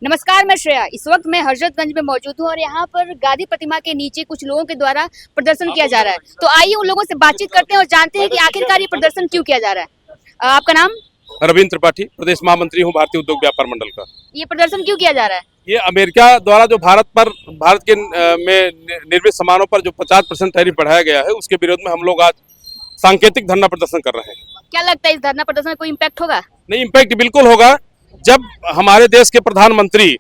नमस्कार, मैं श्रेया। इस वक्त मैं हजरतगंज में मौजूद हूँ और यहाँ पर गांधी प्रतिमा के नीचे कुछ लोगों के द्वारा प्रदर्शन किया जा रहा है। तो आइए उन लोगों से बातचीत करते हैं और जानते हैं कि आखिरकार ये प्रदर्शन क्यों किया जा रहा है। आपका नाम? रविंद्र त्रिपाठी, प्रदेश महामंत्री हूँ भारतीय उद्योग व्यापार मंडल का। ये प्रदर्शन क्यों किया जा रहा है? ये अमेरिका द्वारा जो भारत के में निर्मित सामानों पर जो 50% टैरिफ बढ़ाया गया है, उसके विरोध में हम लोग आज सांकेतिक धरना प्रदर्शन कर रहे हैं। क्या लगता है इस धरना प्रदर्शन में कोई इम्पैक्ट होगा? नहीं, इम्पैक्ट बिल्कुल होगा। जब हमारे देश के प्रधानमंत्री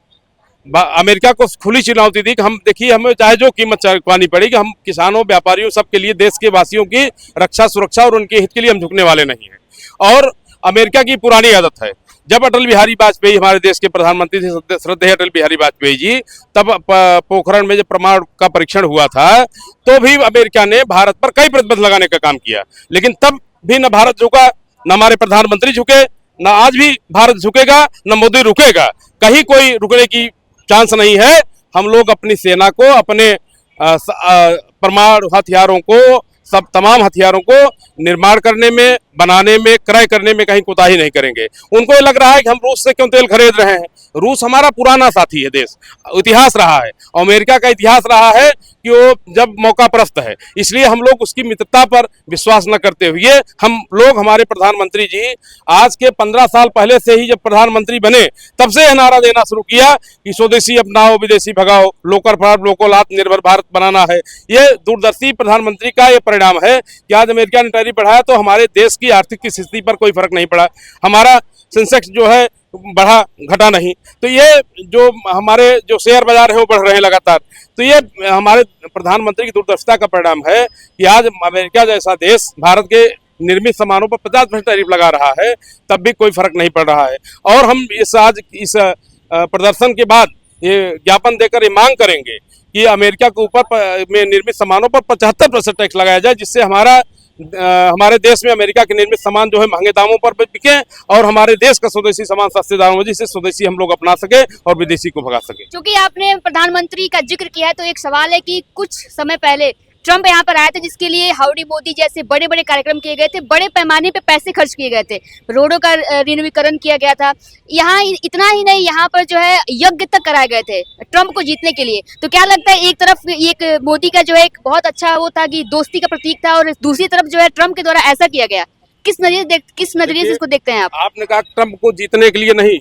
अमेरिका को खुली चुनौती दी कि हम देखिए, हमें चाहे जो कीमत चुकानी पड़ेगी, हम किसानों, व्यापारियों, सबके लिए, देश के वासियों की रक्षा, सुरक्षा और उनके हित के लिए हम झुकने वाले नहीं हैं। और अमेरिका की पुरानी आदत है, जब अटल बिहारी वाजपेयी हमारे देश के प्रधानमंत्री थे, श्रद्धेय अटल बिहारी वाजपेयी जी, तब पोखरण में जब परमाणु का परीक्षण हुआ था, तो भी अमेरिका ने भारत पर कई प्रतिबंध लगाने का काम किया, लेकिन तब भी न भारत झुका, न हमारे प्रधानमंत्री झुके, न आज भी भारत झुकेगा, न मोदी रुकेगा। कहीं कोई रुकने की चांस नहीं है। हम लोग अपनी सेना को, अपने परमाणु हथियारों को, सब तमाम हथियारों को निर्माण करने में, बनाने में, क्रय करने में कहीं कोताही नहीं करेंगे। उनको ये लग रहा है कि हम रूस से क्यों तेल खरीद रहे हैं। रूस हमारा पुराना साथी है, देश, इतिहास रहा है। अमेरिका का इतिहास रहा है कि वो जब मौका परस्त है, इसलिए हम लोग उसकी मित्रता पर विश्वास न करते हुए हम लोग, हमारे प्रधानमंत्री जी आज के 15 साल पहले से ही जब प्रधानमंत्री बने, तब से यह नारा देना शुरू किया कि स्वदेशी अपनाओ, विदेशी भगाओ, लोकल फॉर लोकल, आत्मनिर्भर भारत बनाना है। ये दूरदर्शी प्रधानमंत्री का ये परिणाम है कि आज अमेरिका ने टैरिफ बढ़ाया तो हमारे देश की आर्थिक की स्थिति पर कोई फर्क नहीं पड़ा। हमारा सेंसेक्स जो है बढ़ा, घटा नहीं। तो ये जो हमारे जो शेयर बाजार है वो बढ़ रहे हैं लगातार। तो ये हमारे प्रधानमंत्री की दूरदर्शिता का परिणाम है कि आज अमेरिका जैसा देश भारत के निर्मित सामानों पर 50% टैरिफ लगा रहा है, तब भी कोई फर्क नहीं पड़ रहा है। और हम आज इस प्रदर्शन के बाद ये ज्ञापन देकर ये मांग करेंगे कि अमेरिका के ऊपर में निर्मित सामानों पर 75% टैक्स लगाया जाए, जिससे हमारे देश में अमेरिका के निर्मित सामान जो है महंगे दामों पर बिके और हमारे देश का स्वदेशी सामान सस्ते दामों में, जिससे स्वदेशी हम लोग अपना सके और विदेशी को भगा सके। क्योंकि आपने प्रधानमंत्री का जिक्र किया है, तो एक सवाल है कि कुछ समय पहले ट्रंप यहाँ पर आए थे, जिसके लिए हाउडी मोदी जैसे बड़े बड़े कार्यक्रम किए गए थे, बड़े पैमाने पे पैसे खर्च किए गए थे, रोडों का रिनवीकरण किया गया था। यहाँ इतना ही नहीं, यहाँ पर जो है यज्ञ तक कराए गए थे ट्रंप को जीतने के लिए। तो क्या लगता है, एक तरफ एक मोदी का जो है एक बहुत अच्छा वो था कि दोस्ती का प्रतीक था, और दूसरी तरफ जो है ट्रंप के द्वारा ऐसा किया गया, किस नजरिए से इसको देखते हैं आप? आपने कहा ट्रंप को जीतने के लिए नहीं,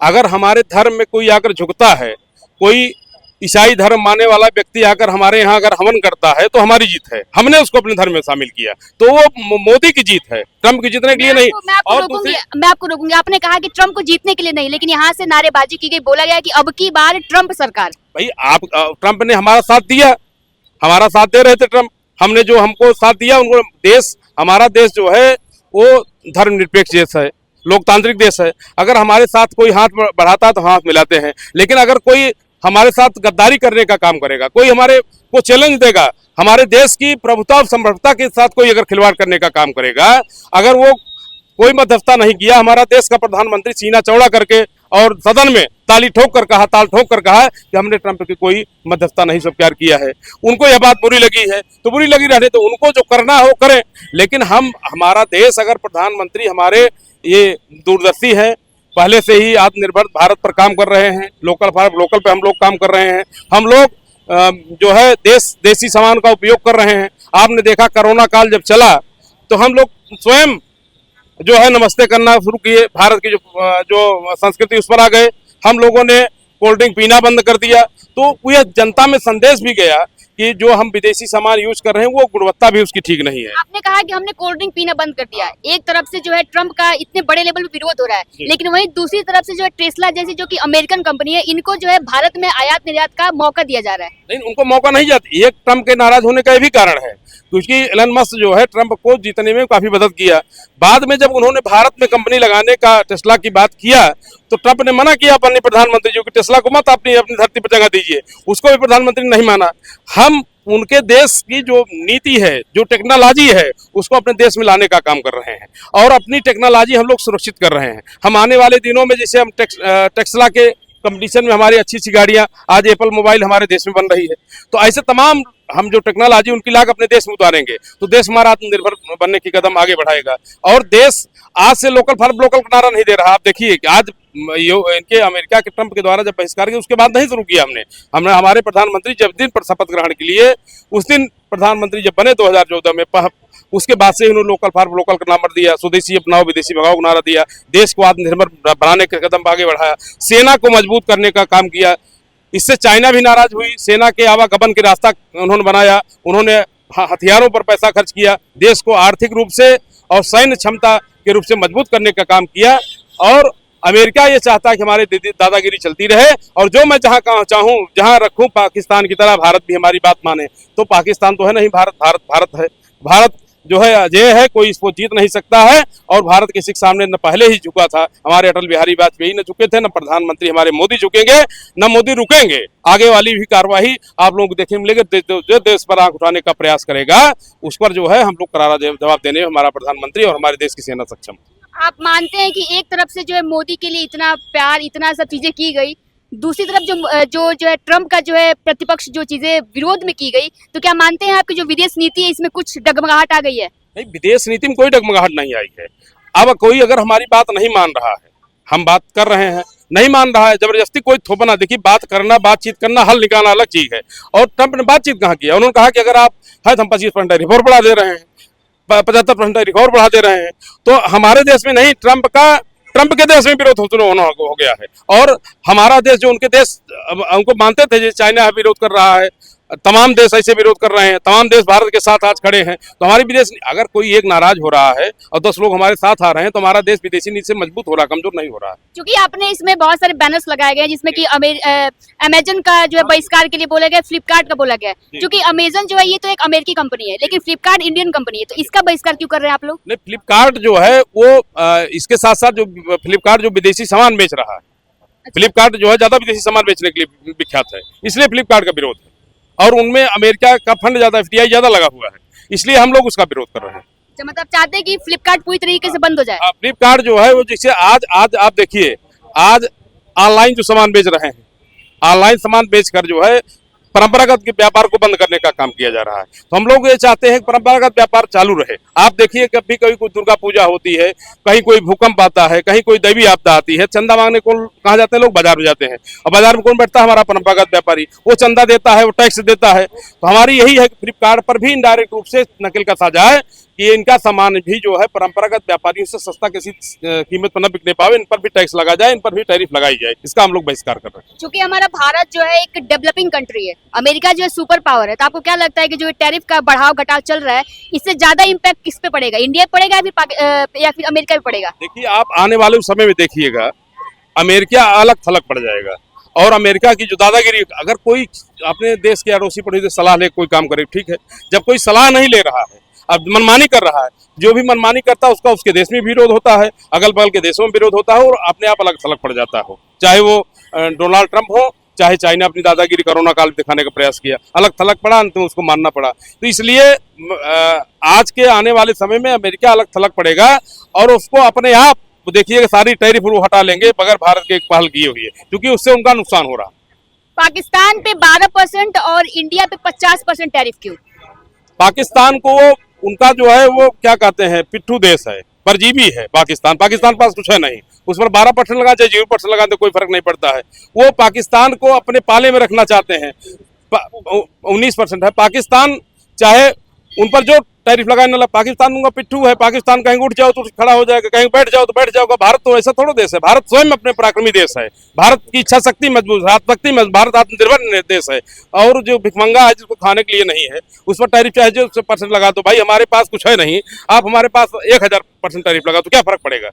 अगर हमारे धर्म में कोई आकर झुकता है, कोई ईसाई धर्म मानने वाला व्यक्ति आकर हमारे यहाँ अगर हवन करता है, तो हमारी जीत है। हमने उसको अपने धर्म में शामिल किया, तो वो मोदी की जीत है, ट्रंप की जीतने के लिए नहीं। मैं आपको रोकूंगी। आपने कहा कि ट्रंप को जीतने के लिए नहीं, लेकिन यहाँ से नारेबाजी की गई, बोला गया कि अब की बार ट्रंप सरकार। भाई, ट्रंप ने हमारा साथ दिया, हमारा साथ दे रहे थे ट्रंप, हमने जो हमको साथ दिया उनको। हमारा देश जो है वो धर्मनिरपेक्ष देश है, लोकतांत्रिक देश है। अगर हमारे साथ कोई हाथ बढ़ाता तो हाथ मिलाते हैं, लेकिन अगर कोई हमारे साथ गद्दारी करने का काम करेगा, कोई हमारे को चैलेंज देगा, हमारे देश की प्रभुता और संप्रभुता के साथ कोई अगर खिलवाड़ करने का काम करेगा, अगर वो कोई मध्यस्थता नहीं किया, हमारा देश का प्रधानमंत्री सीना चौड़ा करके और सदन में ताल ठोक कर कहा कि हमने ट्रंप की कोई मध्यस्थता नहीं स्वीकार किया है। उनको यह बात बुरी लगी है तो बुरी लगी रहने, तो उनको जो करना हो करें, लेकिन हमारा देश, अगर प्रधानमंत्री हमारे ये दूरदर्शी है, पहले से ही आत्मनिर्भर भारत पर काम कर रहे हैं, लोकल फॉर लोकल पे हम लोग काम कर रहे हैं। हम लोग जो है देसी सामान का उपयोग कर रहे हैं। आपने देखा कोरोना काल जब चला तो हम लोग स्वयं जो है नमस्ते करना शुरू किए, भारत की जो संस्कृति उस पर आ गए। हम लोगों ने कोल्ड ड्रिंक पीना बंद कर दिया, तो यह जनता में संदेश भी गया कि जो हम विदेशी सामान यूज कर रहे हैं वो गुणवत्ता भी उसकी ठीक नहीं है। आपने कहा कि हमने कोल्ड ड्रिंक पीना बंद कर दिया। एक तरफ से जो है ट्रंप का इतने बड़े लेवल पे विरोध हो रहा है, लेकिन वहीं दूसरी तरफ से जो है टेस्ला जैसी जो कि अमेरिकन कंपनी है, इनको जो है भारत में आयात निर्यात का मौका दिया जा रहा है। नहीं, उनको मौका नहीं जाता। एक ट्रंप के नाराज होने का भी कारण है, क्योंकि एलन मस्क जो है ट्रंप को जीतने में काफी मदद किया। बाद में जब उन्होंने भारत में कंपनी लगाने का टेस्ला की बात किया, तो ट्रंप ने मना किया अपने प्रधानमंत्री जी को, टेस्ला को मत अपनी धरती पर जगह दीजिए। उसको भी प्रधानमंत्री नहीं माना। हम उनके देश की जो नीति है, जो टेक्नोलॉजी है, उसको अपने देश में लाने का काम कर रहे हैं और अपनी टेक्नोलॉजी हम लोग सुरक्षित कर रहे हैं। हम आने वाले दिनों में, जैसे हम टेस्ला के कंपटीशन में हमारी अच्छी अच्छी गाड़ियां, आज एप्पल मोबाइल हमारे देश में बन रही है। तो ऐसे तमाम हम जो टेक्नोलॉजी उनकी लाग अपने देश में उतारेंगे तो देश हमारा आत्मनिर्भर बनने की कदम आगे बढ़ाएगा। और देश आज से लोकल फॉर लोकल का नारा नहीं दे रहा। आप देखिए कि आज इनके अमेरिका के ट्रंप के द्वारा जब बहिष्कार किया उसके बाद नहीं शुरू किया हमने हमारे प्रधानमंत्री जब दिन पर शपथ ग्रहण के लिए उस दिन प्रधानमंत्री जब बने 2014 में उसके बाद से उन्होंने लोकल फॉर लोकल का नारा दिया, स्वदेशी अपनाओ विदेशी भगाओ का नारा दिया, देश को आत्मनिर्भर बनाने का कदम आगे बढ़ाया, सेना को मजबूत करने का काम किया। इससे चाइना भी नाराज हुई, सेना के आवागमन के रास्ता उन्होंने बनाया, उन्होंने हथियारों पर पैसा खर्च किया, देश को आर्थिक रूप से और सैन्य क्षमता के रूप से मजबूत करने का काम किया। और अमेरिका ये चाहता है कि हमारी दादागिरी चलती रहे और जो मैं जहां चाहूं जहां रखूं पाकिस्तान की तरह भारत भी हमारी बात माने। तो पाकिस्तान तो है नहीं, भारत है। भारत जो है अजय है, कोई इसको जीत नहीं सकता है। और भारत किसी के सामने न पहले ही झुका था, हमारे अटल बिहारी वाजपेयी न झुके थे, न प्रधानमंत्री हमारे मोदी झुकेंगे, न मोदी रुकेंगे। आगे वाली भी कार्रवाई आप लोग देखने मिलेगी, जो देश पर आंख उठाने का प्रयास करेगा उस पर जो है हम लोग करारा जवाब देने में हमारा प्रधानमंत्री और हमारे देश की सेना सक्षम। आप मानते हैं कि एक तरफ से जो है मोदी के लिए इतना प्यार, इतना सब चीजें की गई, दूसरी तरफ जो है ट्रम्प का जो है प्रतिपक्ष जो चीजें विरोध में की गई, तो क्या मानते हैं आपकी जो विदेश नीति है इसमें कुछ डगमगाहट आ गई है? नहीं, विदेश नीति में कोई डगमगाहट नहीं आई है। अब कोई अगर हमारी बात नहीं मान रहा है, हम बात कर रहे हैं, नहीं मान रहा है, जबरदस्ती कोई थोपना, देखिए बात करना, बातचीत करना, हल निकालना अलग चीज है। और ट्रम्प ने बातचीत कहाँ किया? उन्होंने कहा कि अगर आप है तो हम 25% टैरिफ और बढ़ा दे रहे हैं, 75% टैरिफ और बढ़ा दे रहे हैं। तो हमारे देश में नहीं, ट्रम्प के देश में विरोध हो गया है। और हमारा देश जो उनके देश उनको मानते थे, चाइना विरोध कर रहा है, तमाम देश ऐसे विरोध कर रहे हैं, तमाम देश भारत के साथ आज खड़े हैं। तो हमारी विदेश, अगर कोई एक नाराज हो रहा है और 10 लोग हमारे साथ आ रहे हैं तो हमारा देश विदेशी नीति से मजबूत हो रहा है, कमजोर नहीं हो रहा है। क्योंकि आपने इसमें बहुत सारे बैनर्स लगाए गए हैं जिसमें कि अमेजन का जो है बहिष्कार के लिए बोला गया, फ्लिपकार्ट का बोला गया, क्योंकि अमेजन जो है ये तो एक अमेरिकी कंपनी है, लेकिन फ्लिपकार्ट इंडियन कंपनी है, तो इसका बहिष्कार क्यों कर रहे हैं आप लोग? नहीं, फ्लिपकार्ट जो है वो इसके साथ साथ जो फ्लिपकार्ट जो विदेशी सामान बेच रहा है, फ्लिपकार्ट जो है ज्यादा विदेशी सामान बेचने के लिए विख्यात है, इसलिए फ्लिपकार्ट का विरोध है। और उनमें अमेरिका का फंड ज्यादा, FDI ज्यादा लगा हुआ है, इसलिए हम लोग उसका विरोध कर रहे हैं। मतलब चाहते हैं कि फ्लिपकार्ट पूरी तरीके से बंद हो जाए? फ्लिपकार्ट जो है वो जैसे आज आप देखिए, आज ऑनलाइन जो सामान बेच रहे हैं, ऑनलाइन सामान बेचकर जो है परंपरागत के व्यापार को बंद करने का काम किया जा रहा है। तो हम लोग ये चाहते हैं कि परंपरागत व्यापार चालू रहे। आप देखिए कभी कोई दुर्गा पूजा होती है, कहीं कोई भूकंप आता है, कहीं कोई दैवी आपदा आती है, चंदा मांगने कौन कहाँ जाते हैं? लोग बाजार में जाते हैं। और बाजार में कौन बैठता है? हमारा परंपरागत व्यापारी। वो चंदा देता है, वो टैक्स देता है। तो हमारी यही है कि फ्लिपकार्ट पर भी इनडायरेक्ट रूप से नकेल कसा जाए कि इनका सामान भी जो है परंपरागत व्यापारियों से सस्ता किसी कीमत पर न बिकने पावे, इन पर भी टैक्स लगा जाए, इन पर भी टैरिफ लगाई जाए। इसका हम लोग बहिष्कार कर रहे हैं। क्योंकि हमारा भारत जो है एक डेवलपिंग कंट्री है, अमेरिका जो है सुपर पावर है, तो आपको क्या लगता है कि जो टैरिफ का बढ़ाव घटाव चल रहा है इससे ज्यादा इम्पैक्ट किस पे पड़ेगा? इंडिया पे पड़ेगा या फिर अमेरिका पे पड़ेगा? देखिए, आप आने वाले समय में देखिएगा अमेरिका अलग थलग पड़ जाएगा। और अमेरिका की जो दादागिरी, अगर कोई अपने देश के अड़ोसी पड़ोसी से सलाह ले कोई काम करे, ठीक है, जब कोई सलाह नहीं ले रहा है, अब मनमानी कर रहा है, जो भी मनमानी करता है उसका उसके देश में विरोध होता है, अगल बगल के देशों में विरोध होता है, और अपने आप अलग थलग पड़ जाता हो। चाहे वो डोनाल्ड ट्रंप हो, चाहे चाइना अपनी दादागिरी कोरोना काल में दिखाने का प्रयास किया, अलग थलग पड़ा, अंत में उसको मानना पड़ा। तो इसलिए आज के आने वाले समय में अमेरिका अलग थलग पड़ेगा और उसको अपने आप देखिएगा सारी टैरिफ वो हटा लेंगे बगैर भारत के एक पहल किए हुए, क्योंकि उससे उनका नुकसान हो रहा। पाकिस्तान पे 12% और इंडिया पे 50% टैरिफ क्यों? पाकिस्तान को उनका जो है वो क्या कहते हैं, पिट्ठू देश है, परजीवी है पाकिस्तान पास कुछ है नहीं, उस पर 12% लगा चाहे 0% लगा तो कोई फर्क नहीं पड़ता है। वो पाकिस्तान को अपने पाले में रखना चाहते हैं। 19% है पाकिस्तान, चाहे उन पर जो टैरिफ लगाने वाला पाकिस्तान उनका पिट्ठू है। पाकिस्तान कहीं उठ जाओ तो खड़ा हो जाएगा, कहीं बैठ जाओ तो बैठ जाओगा। भारत तो ऐसा थोड़ा देश है, भारत स्वयं अपने पराक्रमी देश है, भारत की इच्छा शक्ति मजबूत, भारत आत्मनिर्भर देश है। और जो भिखमंगा है जिसको खाने के लिए नहीं है, उस पर टैरिफ चाहे जो % लगा दो, भाई हमारे पास कुछ है नहीं, आप हमारे पास 1000% टैरिफ लगा तो क्या फर्क पड़ेगा?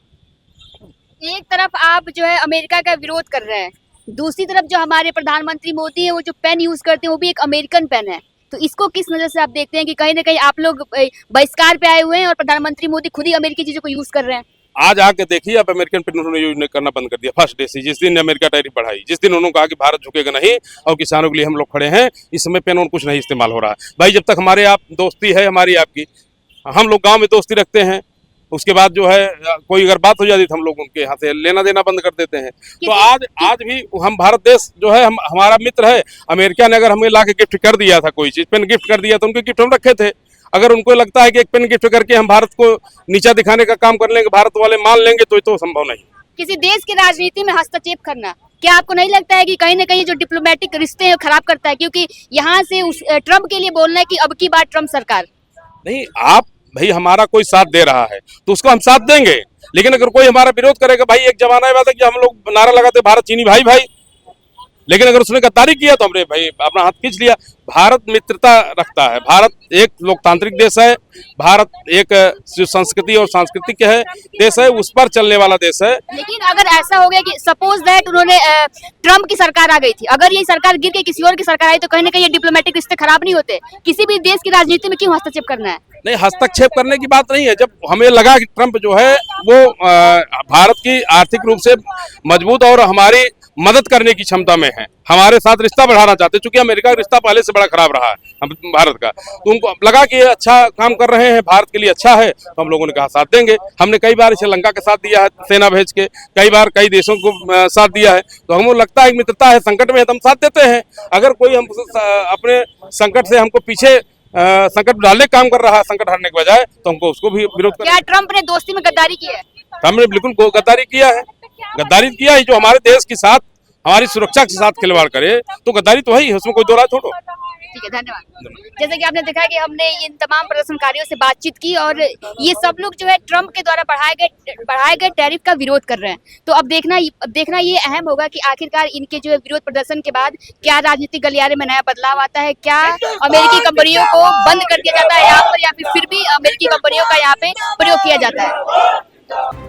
एक तरफ आप जो है अमेरिका का विरोध कर रहे हैं, दूसरी तरफ जो हमारे प्रधानमंत्री मोदी है वो जो पेन यूज करते हैं वो भी एक अमेरिकन पेन है, तो इसको किस नजर से आप देखते हैं कि कहीं ना कहीं आप लोग बहिष्कार पे आए हुए हैं और प्रधानमंत्री मोदी खुद ही अमेरिकी चीजों को यूज कर रहे हैं? आज आके देखिए, आप अमेरिकन पेन उन्होंने यूज करना बंद कर दिया फर्स्ट डे से। जिस दिन अमेरिका टैरिफ बढ़ाई, जिस दिन उन्होंने कहा कि भारत झुकेगा नहीं और किसानों के लिए हम लोग खड़े हैं, इस समय पेन और कुछ नहीं इस्तेमाल हो रहा है। भाई जब तक हमारे आप दोस्ती है, हमारी आपकी, हम लोग गाँव में दोस्ती रखते हैं, उसके बाद जो है कोई अगर बात हो जाती तो हम लोग उनके यहाँ से लेना देना बंद कर देते हैं। तो आज भी हम भारत देश जो है हमारा मित्र है। अमेरिका ने अगर हमें ला के गिफ्ट कर दिया था, कोई चीज पेन गिफ्ट कर दिया तो उनके गिफ्ट हम रखे थे। अगर उनको लगता है कि एक पेन गिफ्ट करके हम भारत को नीचा दिखाने का काम कर लेंगे, भारत वाले मान लेंगे, तो ये तो संभव नहीं। किसी देश की राजनीति में हस्तक्षेप करना, क्या आपको नहीं लगता है कि कहीं ना कहीं जो डिप्लोमेटिक रिश्ते हैं खराब करता है? क्योंकि यहाँ से उस ट्रम्प के लिए बोलना है कि अब की बार ट्रम्प सरकार नहीं, आप भाई हमारा कोई साथ दे रहा है तो उसको हम साथ देंगे, लेकिन अगर कोई हमारा विरोध करेगा, भाई एक जमाना है कि हम लोग नारा लगाते भारत चीनी भाई भाई, लेकिन अगर उसने गद्दारी किया तो हमने भाई अपना हाथ खींच लिया। भारत मित्रता रखता है, भारत एक लोकतांत्रिक देश है, भारत एक जो संस्कृति और सांस्कृतिक है देश है, उस पर चलने वाला देश है। लेकिन अगर ऐसा हो गया कि सपोज दैट उन्होंने ट्रम्प की सरकार आ गई थी, अगर ये सरकार गिर के किसी और की सरकार आई तो कहीं ना कहीं ये डिप्लोमेटिक रिश्ते खराब नहीं होते? किसी भी देश की राजनीति में क्यों हस्तक्षेप करना है? नहीं, हस्तक्षेप करने की बात नहीं है। जब हमें लगा कि ट्रम्प जो है वो भारत की आर्थिक रूप से मजबूत और हमारी मदद करने की क्षमता में है, हमारे साथ रिश्ता बढ़ाना चाहते, क्योंकि अमेरिका का रिश्ता पहले से बड़ा खराब रहा है भारत का, तो उनको लगा कि ये अच्छा काम कर रहे हैं, भारत के लिए अच्छा है, तो हम लोगों ने कहा साथ देंगे। हमने कई बार श्रीलंका के साथ दिया है सेना भेज के, कई बार कई देशों को साथ दिया है, तो हमको लगता है मित्रता है, संकट में है तो हम साथ देते हैं। अगर कोई हम अपने संकट से हमको पीछे संकट डालने काम कर रहा है संकट हारने के बजाय, तो हमको उसको भी विरोध कर। क्या ट्रम्प ने दोस्ती में गद्दारी की है? हमने बिल्कुल गद्दारी किया है, गद्दारी किया है। जो हमारे देश के साथ हमारी सुरक्षा के साथ खिलवाड़ करे तो गद्दारी तो है ही, उसमें कोई दो राय छोड़ो। ठीक है, धन्यवाद। जैसे कि आपने देखा कि हमने इन तमाम प्रदर्शनकारियों से बातचीत की और ये सब लोग जो है ट्रम्प के द्वारा बढ़ाए गए टैरिफ का विरोध कर रहे हैं। तो अब देखना ये अहम होगा कि आखिरकार इनके जो है विरोध प्रदर्शन के बाद क्या राजनीतिक गलियारे में नया बदलाव आता है, क्या अमेरिकी कंपनियों को बंद कर दिया जाता है यहाँ पर, या फिर भी अमेरिकी कंपनियों का यहाँ पे प्रयोग किया जाता है।